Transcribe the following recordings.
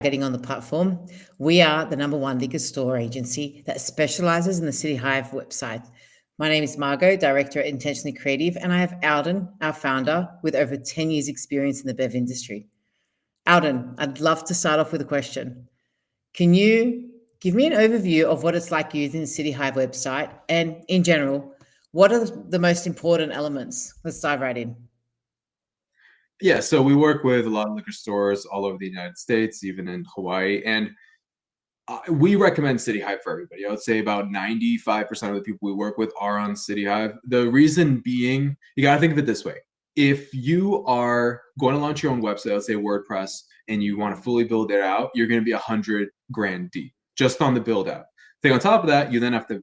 getting on the platform. We are the #1 liquor store agency that specializes in the CityHive website. My name is Margot, Director at Intentionally Creative, and I have Alden, our founder, with over 10 years experience in the bev industry. Alden, I'd love to start off with a question. Can you give me an overview of what it's like using the CityHive website, and in general, what are the most important elements? Let's dive right in. Yeah, so we work with a lot of liquor stores all over the United States, even in Hawaii, and we recommend CityHive for everybody. I would say about 95% of the people we work with are on CityHive. The reason being, you got to think of it this way. If you are going to launch your own website, let's say WordPress, and you want to fully build it out, you're going to be $100,000 deep just on the build out. Thing on top of that, you then have to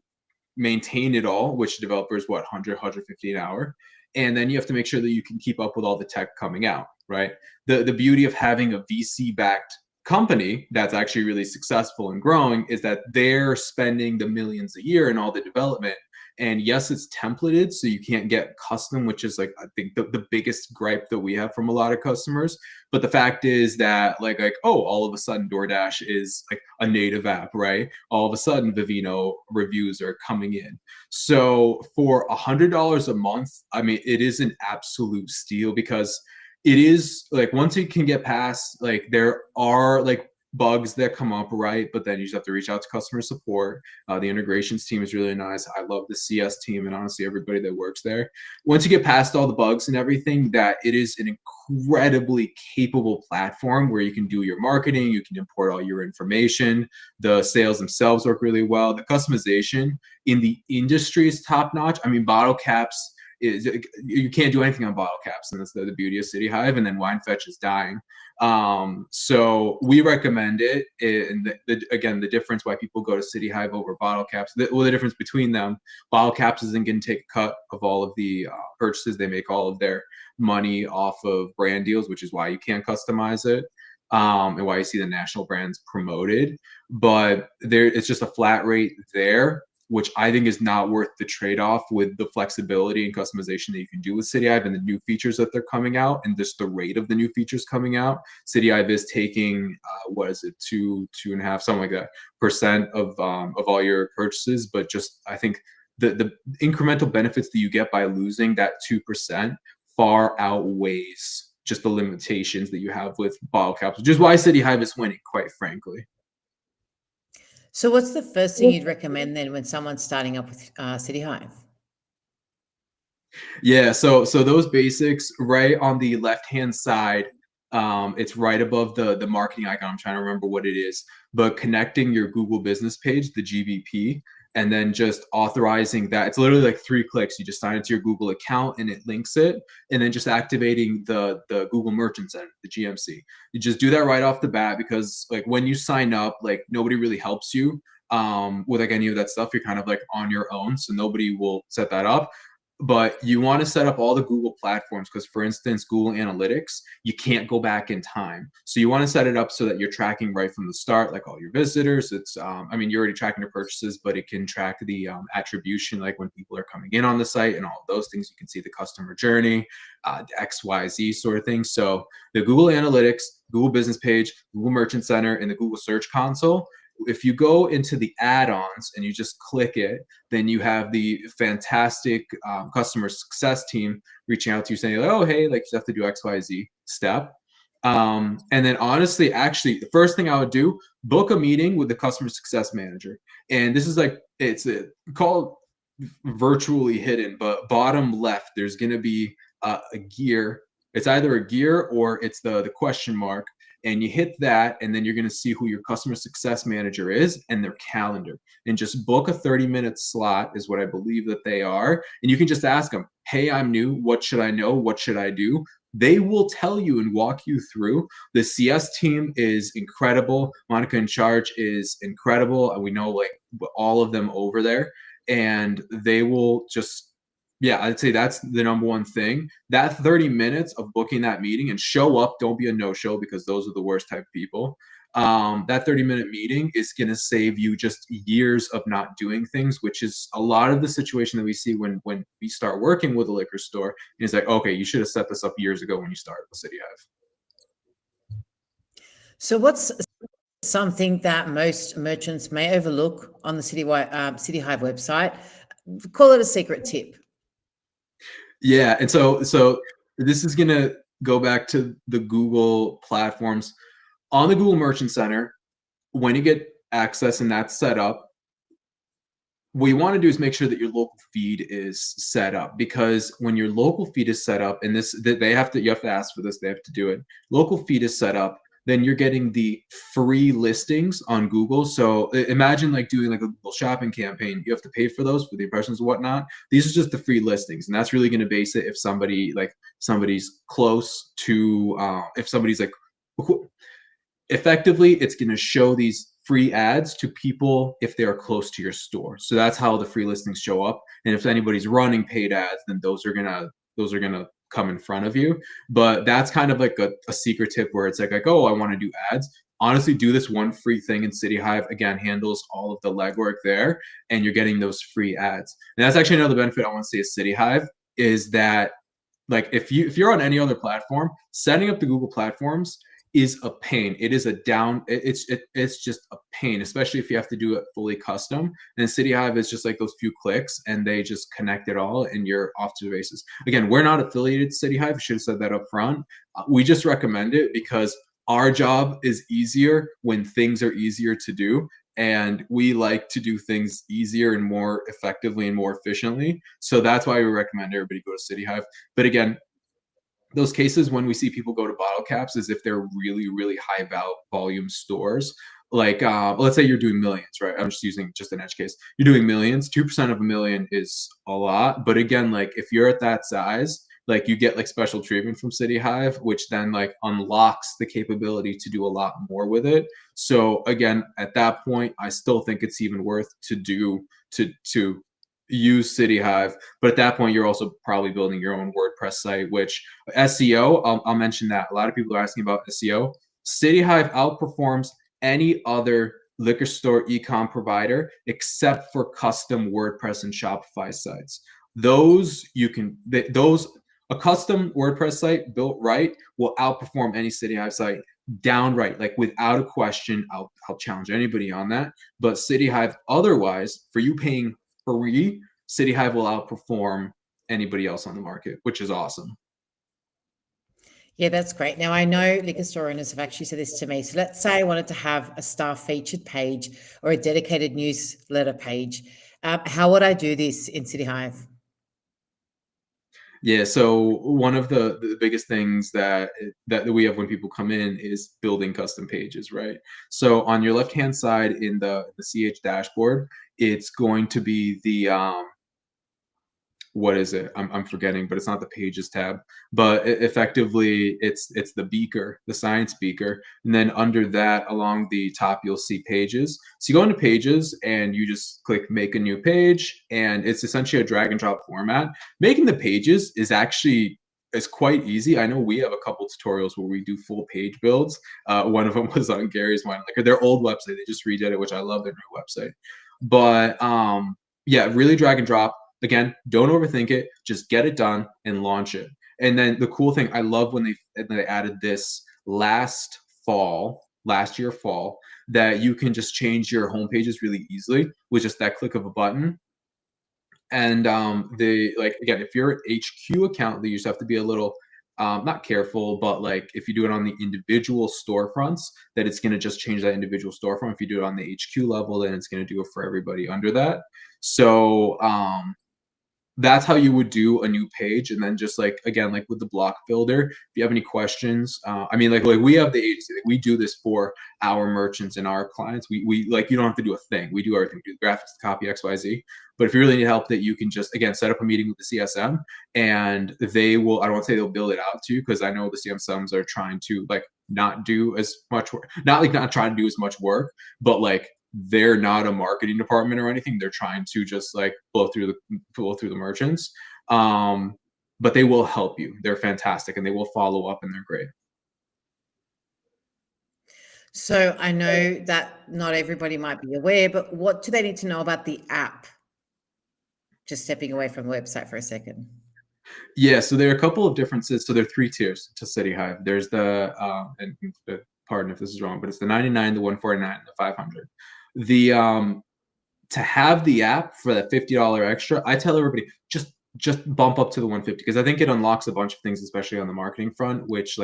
maintain it all, which developers, 150 an hour. And then you have to make sure that you can keep up with all the tech coming out, right? The beauty of having a VC-backed company that's actually really successful and growing is that they're spending the millions a year in all the development. And yes, it's templated, so you can't get custom, which is like, I think the biggest gripe that we have from a lot of customers. But the fact is that like, oh, all of a sudden DoorDash is like a native app, right? All of a sudden Vivino reviews are coming in. So for $100 a month, I mean, it is an absolute steal, because it is like, once you can get past, like there are like bugs that come up, right? But then you just have to reach out to customer support. The integrations team is really nice. I love the CS team and honestly everybody that works there. Once you get past all the bugs and everything, that it is an incredibly capable platform where you can do your marketing, you can import all your information. The sales themselves work really well. The customization in the industry is top notch. I mean, BottleCaps is, you can't do anything on BottleCaps, and that's the beauty of CityHive. And then WineFetch is dying. So we recommend it. And again, the difference why people go to CityHive over BottleCaps, the difference between them, BottleCaps isn't going to take a cut of all of the purchases. They make all of their money off of brand deals, which is why you can't customize it. And why you see the national brands promoted. But it's just a flat rate there, which I think is not worth the trade-off with the flexibility and customization that you can do with CityHive and the new features that they're coming out, and just the rate of the new features coming out. CityHive is taking, 2.5, something like that, % of all your purchases. But just, I think the incremental benefits that you get by losing that 2% far outweighs just the limitations that you have with BottleCaps, which is why CityHive is winning, quite frankly. So what's the first thing you'd recommend then when someone's starting up with CityHive? Yeah, so those basics, right on the left-hand side, it's right above the marketing icon. I'm trying to remember what it is, but connecting your Google business page, the GBP, and then just authorizing that. It's literally like 3 clicks. You just sign into your Google account and it links it, and then just activating the Google Merchant Center, the GMC. You just do that right off the bat, because like when you sign up, like nobody really helps you with like any of that stuff. You're kind of like on your own, so nobody will set that up. But you want to set up all the Google platforms, because for instance, Google Analytics, you can't go back in time. So you want to set it up so that you're tracking right from the start, like all your visitors. It's, I mean, you're already tracking your purchases, but it can track the attribution, like when people are coming in on the site and all of those things. You can see the customer journey, XYZ sort of thing. So the Google Analytics, Google Business Page, Google Merchant Center, and the Google Search Console. If you go into the add-ons and you just click it, then you have the fantastic customer success team reaching out to you saying, oh, hey, like you have to do XYZ step. And then honestly, actually, the first thing I would do, book a meeting with the customer success manager. And this is like, it's called virtually hidden, but bottom left, there's going to be a gear. It's either a gear or it's the question mark. And you hit that, and then you're going to see who your customer success manager is and their calendar. And just book a 30-minute slot is what I believe that they are. And you can just ask them, hey, I'm new. What should I know? What should I do? They will tell you and walk you through. The CS team is incredible. Monica in charge is incredible. And we know like all of them over there. And they will just, yeah, I'd say that's the #1 thing. That 30 minutes of booking that meeting, and show up, don't be a no-show, because those are the worst type of people. That 30-minute meeting is going to save you just years of not doing things, which is a lot of the situation that we see when we start working with a liquor store. It's like, okay, you should have set this up years ago when you started with CityHive. So what's Something that most merchants may overlook on the CityHive website. Call it a secret tip. Yeah, and so this is gonna go back to the Google platforms. On the Google Merchant Center, when you get access and that's set up, what you want to do is make sure that your local feed is set up, because when your local feed is set up, and you have to ask for this, they have to do it. Local feed is set up, then you're getting the free listings on Google. So imagine like doing like a Google shopping campaign. You have to pay for those for the impressions and whatnot. These are just the free listings, and that's really going to base it if somebody's close to if somebody's like effectively, it's going to show these free ads to people if they are close to your store. So that's how the free listings show up. And if anybody's running paid ads, then those are gonna come in front of you. But that's kind of like a secret tip where it's like, oh, I want to do ads. Honestly, do this one free thing, and CityHive again handles all of the legwork there, and you're getting those free ads. And that's actually another benefit I want to say is CityHive is that, like, if you're on any other platform, setting up the Google platforms is a pain. It is it's just a pain, especially if you have to do it fully custom. And CityHive is just like those few clicks and they just connect it all and you're off to the races. Again, we're not affiliated to CityHive. I should have said that up front. We just recommend it because our job is easier when things are easier to do. And we like to do things easier and more effectively and more efficiently. So that's why we recommend everybody go to CityHive. But again, those cases when we see people go to BottleCaps is if they're really, really high volume stores. Like, let's say you're doing millions, right? I'm just using just an edge case. You're doing millions, 2% of a million is a lot. But again, like if you're at that size, like you get like special treatment from CityHive, which then like unlocks the capability to do a lot more with it. So again, at that point, I still think it's even worth to use CityHive, but at that point, you're also probably building your own WordPress site, which SEO, I'll mention that. A lot of people are asking about SEO. CityHive outperforms any other liquor store e-com provider except for custom WordPress and Shopify sites. A custom WordPress site built right will outperform any CityHive site downright, like without a question. I'll challenge anybody on that. But CityHive, otherwise, for you paying free, CityHive will outperform anybody else on the market, which is awesome. Yeah, that's great. Now, I know liquor store owners have actually said this to me. So let's say I wanted to have a staff featured page or a dedicated newsletter page. How would I do this in CityHive? Yeah, so one of the biggest things that we have when people come in is building custom pages, right? So on your left-hand side in the CH dashboard, it's going to be the what is it? I'm forgetting, but it's not the pages tab. But effectively, it's the beaker, the science beaker, and then under that, along the top, you'll see pages. So you go into pages, and you just click make a new page, and it's essentially a drag and drop format. Making the pages is quite easy. I know we have a couple tutorials where we do full page builds. One of them was on Gary's Wine Liquor, their old website. They just redid it, which I love their new website. But yeah, really drag and drop. Again, don't overthink it. Just get it done and launch it. And then the cool thing, I love when they added this last year fall, that you can just change your home pages really easily with just that click of a button. And again, if you're an HQ account, you just have to be a little not careful, but like if you do it on the individual storefronts, that it's going to just change that individual storefront. If you do it on the HQ level, then it's going to do it for everybody under that. So that's how you would do a new page. And then just like, again, like with the block builder, if you have any questions, I mean, like we have the agency, like we do this for our merchants and our clients. We like, you don't have to do a thing. We do everything. We do the graphics, the copy, XYZ. But if you really need help, that you can just, again, set up a meeting with the CSM, and they will, I don't want to say they'll build it out to you, because I know the CSMs are trying to like not do as much work, not trying to do as much work, but like they're not a marketing department or anything. They're trying to just like blow through the merchants. But they will help you. They're fantastic, and they will follow up, and they're great. So I know that not everybody might be aware, but what do they need to know about the app? Just stepping away from the website for a second. Yeah, so there are a couple of differences. So there are 3 tiers to CityHive. There's the pardon if this is wrong, but it's the 99, the 149, the 500. The to have the app for that $50 extra, I tell everybody just bump up to the 150 because I think it unlocks a bunch of things, especially on the marketing front, which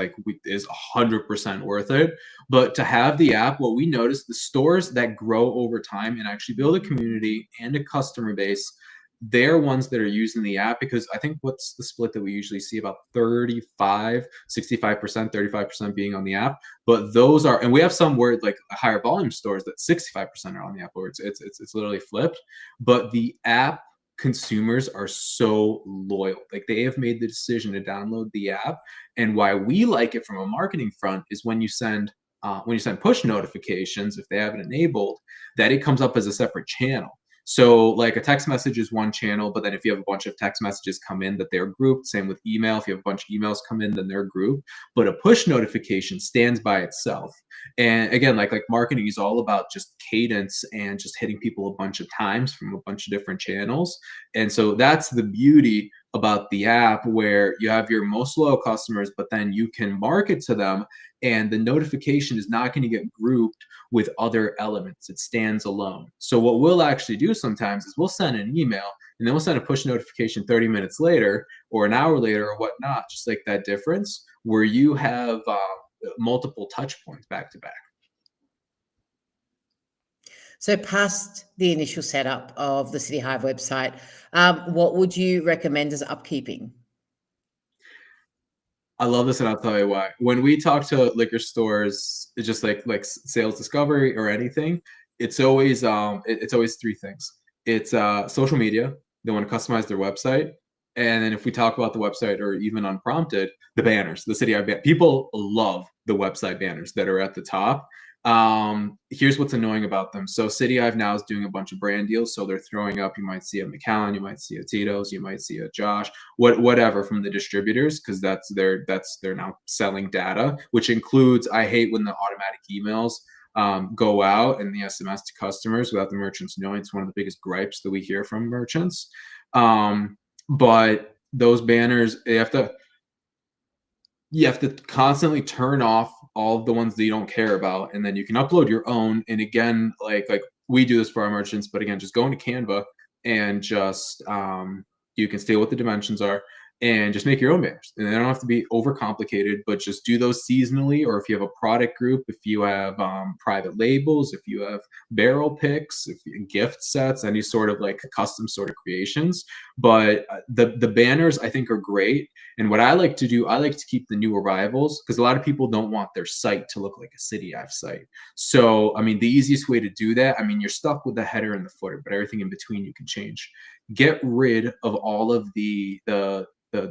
is 100% worth it. But to have the app, what we notice, the stores that grow over time and actually build a community and a customer base, they're ones that are using the app, because I think what's the split that we usually see, about 65%, 35% being on the app. But those are, and we have some where like higher volume stores that 65% are on the app, where it's literally flipped. But the app consumers are so loyal. Like, they have made the decision to download the app. And why we like it from a marketing front is when you send push notifications, if they have it enabled, that it comes up as a separate channel. So like a text message is one channel, but then if you have a bunch of text messages come in, that they're grouped. Same with email. If you have a bunch of emails come in, then they're grouped. But a push notification stands by itself. And again, like marketing is all about just cadence and just hitting people a bunch of times from a bunch of different channels. And so that's the beauty about the app, where you have your most loyal customers, but then you can market to them, and the notification is not going to get grouped with other elements. It stands alone. So what we'll actually do sometimes is we'll send an email, and then we'll send a push notification 30 minutes later or an hour later or whatnot, just like that difference where you have multiple touch points back to back. So past the initial setup of the CityHive website, what would you recommend as upkeeping? I love this, and I'll tell you why. When we talk to liquor stores, it's just like sales discovery or anything, it's always three things. It's social media. They want to customize their website. And then if we talk about the website, or even unprompted, the banners, the CityHive people love the website banners that are at the top. Here's what's annoying about them. So CityHive now is doing a bunch of brand deals. So they're throwing up, you might see a McAllen, you might see a Tito's, you might see a Josh, whatever from the distributors, because they're now selling data, which includes, I hate when the automatic emails go out and the SMS to customers without the merchants knowing. It's one of the biggest gripes that we hear from merchants. But those banners, you have to constantly turn off all of the ones that you don't care about, and then you can upload your own. And again, like we do this for our merchants, but again, just go into Canva and just you can see what the dimensions are and just make your own banners. And they don't have to be overcomplicated, but just do those seasonally, or if you have a product group, if you have private labels, if you have barrel picks, if you gift sets, any sort of like custom sort of creations. But the banners I think are great. And what I like to do, I like to keep the new arrivals, because a lot of people don't want their site to look like a CityHive site. So, I mean, the easiest way to do that, I mean, you're stuck with the header and the footer, but everything in between you can change. Get rid of all of the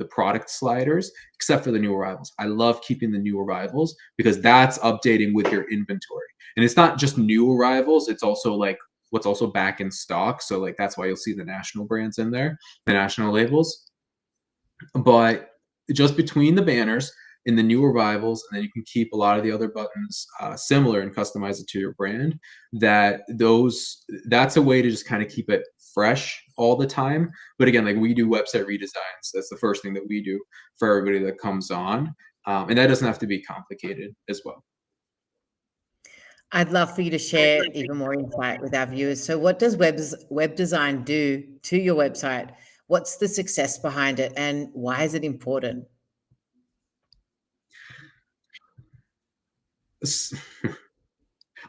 product sliders, except for the new arrivals. I love keeping the new arrivals because that's updating with your inventory. And it's not just new arrivals, it's also like what's also back in stock. So like that's why you'll see the national brands in there, the national labels. But just between the banners and the new arrivals, and then you can keep a lot of the other buttons similar and customize it to your brand. That's a way to just kind of keep it fresh all the time. But again, like we do website redesigns. That's the first thing that we do for everybody that comes on. And that doesn't have to be complicated as well. I'd love for you to share even more insight with our viewers. So what does web design do to your website? What's the success behind it, and why is it important?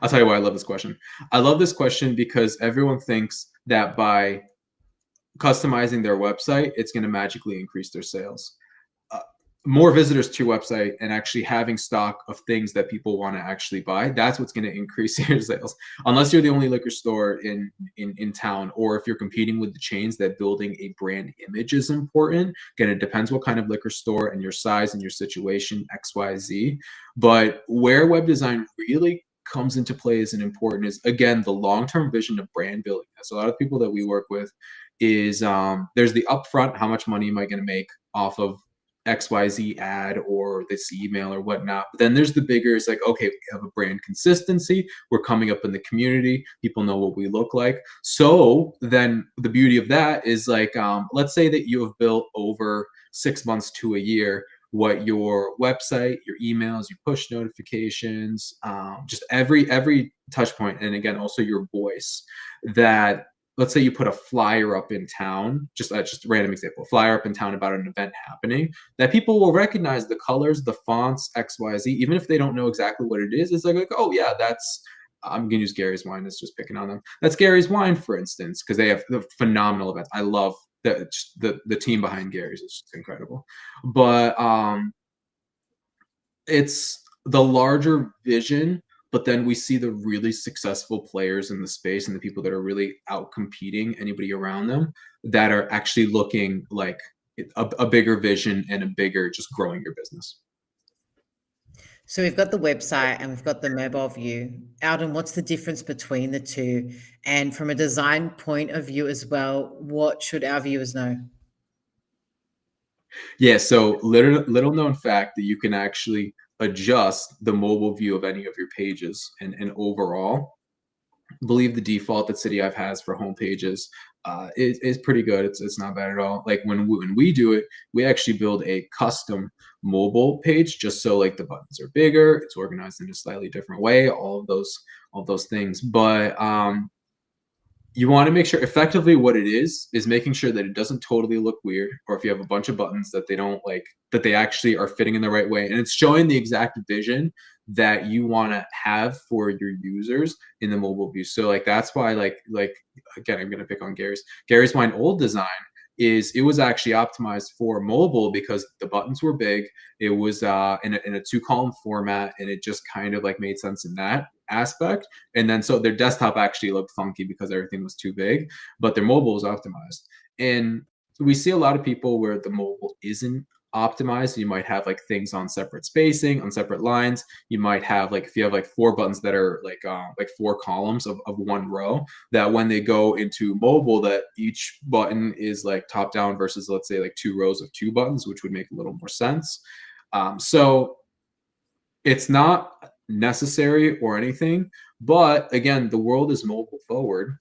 I'll tell you why I love this question. I love this question because everyone thinks that by customizing their website, it's going to magically increase their sales. More visitors to your website and actually having stock of things that people want to actually buy, that's what's going to increase your sales. Unless you're the only liquor store in town, or if you're competing with the chains, that building a brand image is important. Again, it depends what kind of liquor store and your size and your situation, XYZ. But where web design really comes into play as an important is, again, the long-term vision of brand building. So a lot of people that we work with is there's the upfront, how much money am I going to make off of XYZ ad or this email or whatnot. But then there's the bigger, it's like, okay, we have a brand consistency. We're coming up in the community. People know what we look like. So then the beauty of that is like, let's say that you have built over 6 months to a year what your website, your emails, your push notifications, just every touch point, and again, also your voice. That let's say you put a flyer up in town, just a random example, a flyer up in town about an event happening, that people will recognize the colors, the fonts, X, Y, Z, even if they don't know exactly what it is. It's like oh yeah, that's I'm gonna use Gary's Wine. It's just picking on them. That's Gary's Wine, for instance, because they have the phenomenal events. I love the team behind Gary's. It's just incredible. But it's the larger vision, but then we see the really successful players in the space and the people that are really out competing anybody around them that are actually looking like a bigger vision and a bigger just growing your business. So we've got the website and we've got the mobile view. Alden, what's the difference between the two? And from a design point of view as well, what should our viewers know? Yeah, so little known fact that you can actually adjust the mobile view of any of your pages, and overall believe the default that CityHive has for home pages is pretty good. It's not bad at all. Like when we do it, we actually build a custom mobile page just so like the buttons are bigger, it's organized in a slightly different way, all of those things. But you want to make sure effectively what it is making sure that it doesn't totally look weird, or if you have a bunch of buttons that they don't like, that they actually are fitting in the right way and it's showing the exact vision that you want to have for your users in the mobile view. So like that's why like again, I'm going to pick on Gary's Wine old design is it was actually optimized for mobile because the buttons were big. It was in a 2-column format, and it just kind of like made sense in that aspect. And then so their desktop actually looked funky because everything was too big, but their mobile was optimized. And we see a lot of people where the mobile isn't optimized. You might have like things on separate spacing, on separate lines. You might have like if you have like 4 buttons that are like 4 columns of one row, that when they go into mobile, that each button is like top down versus let's say like 2 rows of 2 buttons, which would make a little more sense. So it's not necessary or anything, but again, the world is mobile forward,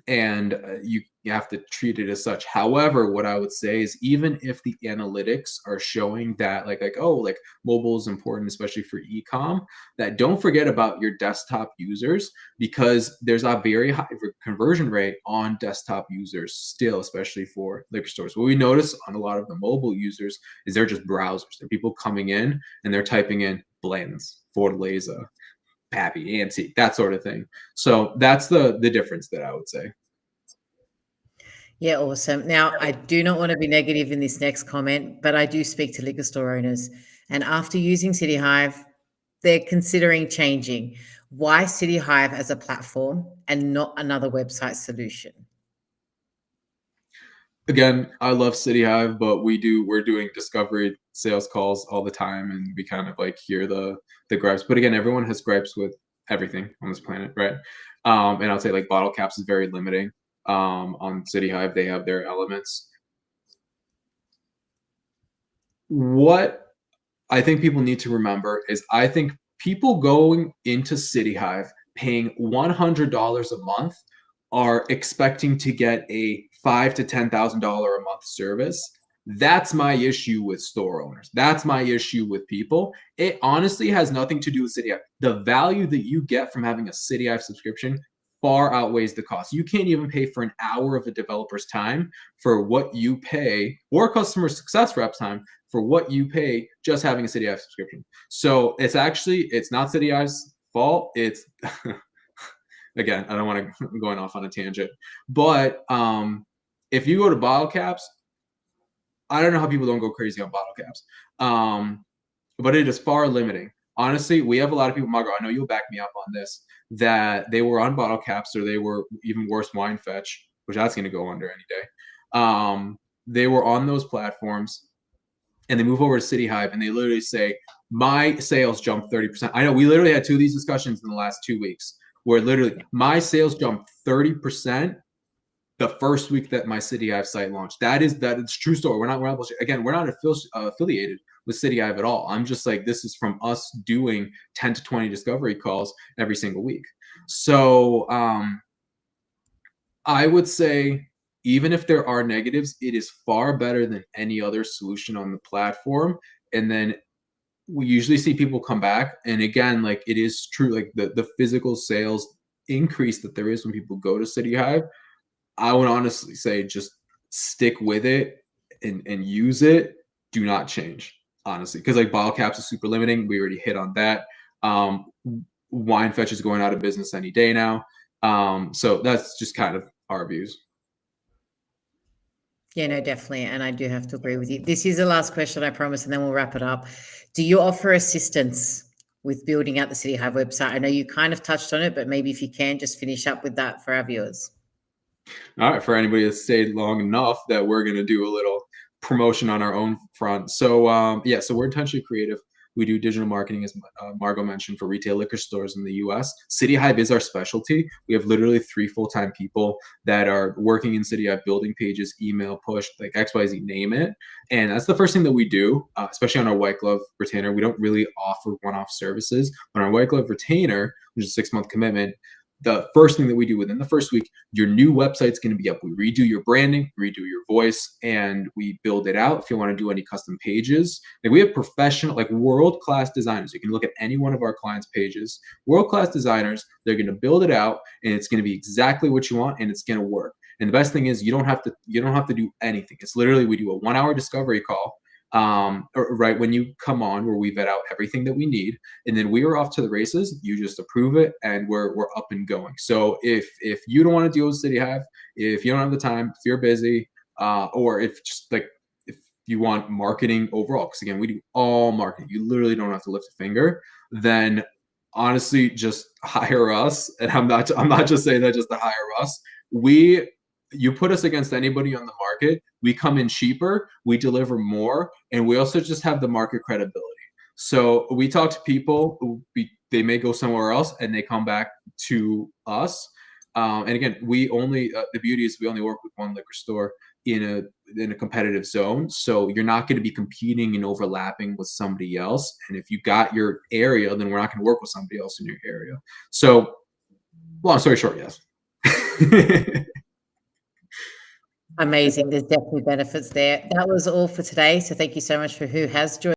and you have to treat it as such. However, what I would say is even if the analytics are showing that like oh like mobile is important, especially for e-com, that don't forget about your desktop users, because there's a very high conversion rate on desktop users still, especially for liquor stores. What we notice on a lot of the mobile users is they're just browsers. They're people coming in and they're typing in Blanton's, Fortaleza, Pappy, Antique, that sort of thing. So that's the difference that I would say. Yeah, awesome. Now, I do not want to be negative in this next comment, but I do speak to liquor store owners. And after using CityHive, they're considering changing. Why CityHive as a platform and not another website solution? Again, I love CityHive, but we're doing discovery sales calls all the time, and we kind of like hear the gripes. But again, everyone has gripes with everything on this planet, right? And I'll say like BottleCaps is very limiting. On CityHive, they have their elements. What I think people need to remember is I think people going into CityHive paying $100 a month are expecting to get a $5,000 to $10,000 a month service. That's my issue with store owners. That's my issue with people. It honestly has nothing to do with CityHive. The value that you get from having a CityHive subscription far outweighs the cost. You can't even pay for an hour of a developer's time for what you pay, or customer success rep's time for what you pay just having a CityHive subscription. So it's not CityHive's fault. It's again, I don't want to going off on a tangent, but if you go to BottleCaps, I don't know how people don't go crazy on BottleCaps, but it is far limiting. Honestly, we have a lot of people, Margot, I know you'll back me up on this, that they were on BottleCaps, or they were even worse, WineFetch, which that's going to go under any day. They were on those platforms, and they move over to CityHive, and they literally say, my sales jumped 30%. I know we literally had 2 of these discussions in the last 2 weeks, where literally my sales jumped 30% the first week that my CityHive site launched. That is true story. We're not again, we're not affiliated with CityHive at all. I'm just like, this is from us doing 10 to 20 discovery calls every single week. So I would say even if there are negatives, it is far better than any other solution on the platform. And then we usually see people come back. And again, like it is true, like the physical sales increase that there is when people go to CityHive, I would honestly say just stick with it and use it. Do not change, honestly, because like BottleCaps is super limiting. We already hit on that. WineFetch is going out of business any day now. So that's just kind of our views. Yeah, no, definitely. And I do have to agree with you. This is the last question, I promise, and then we'll wrap it up. Do you offer assistance with building out the CityHive website? I know you kind of touched on it, but maybe if you can just finish up with that for our viewers. All right, for anybody that stayed long enough, that we're going to do a little promotion on our own front. So yeah, so we're Intentionally Creative. We do digital marketing, as Margot mentioned, for retail liquor stores in the US. CityHive is our specialty. We have literally 3 full-time people that are working in CityHive, building pages, email, push, like XYZ, name it. And that's the first thing that we do, especially on our white glove retainer. We don't really offer one-off services. On our white glove retainer, which is a 6-month commitment, the first thing that we do within the first week, your new website's going to be up. We redo your branding, redo your voice, and we build it out. If you want to do any custom pages, like we have professional, like world-class designers. You can look at any one of our clients' pages. World-class designers, they're going to build it out, and it's going to be exactly what you want, and it's going to work. And the best thing is you don't have to do anything. It's literally, we do a 1-hour discovery call. Right when you come on, where we vet out everything that we need, and then we are off to the races. You just approve it, and we're up and going. So if you don't want to deal with CityHive, if you don't have the time, if you're busy, or if just like if you want marketing overall, because again, we do all marketing. You literally don't have to lift a finger. Then honestly, just hire us. And I'm not just saying that just to hire us. You put us against anybody on the market, we come in cheaper, we deliver more, and we also just have the market credibility. So we talk to people they may go somewhere else and they come back to us. And again, the beauty is we only work with one liquor store in a competitive zone. So you're not going to be competing and overlapping with somebody else. And if you got your area, then we're not going to work with somebody else in your area. So long story short, yes. Amazing. There's definitely benefits there. That was all for today. So thank you so much for who has joined.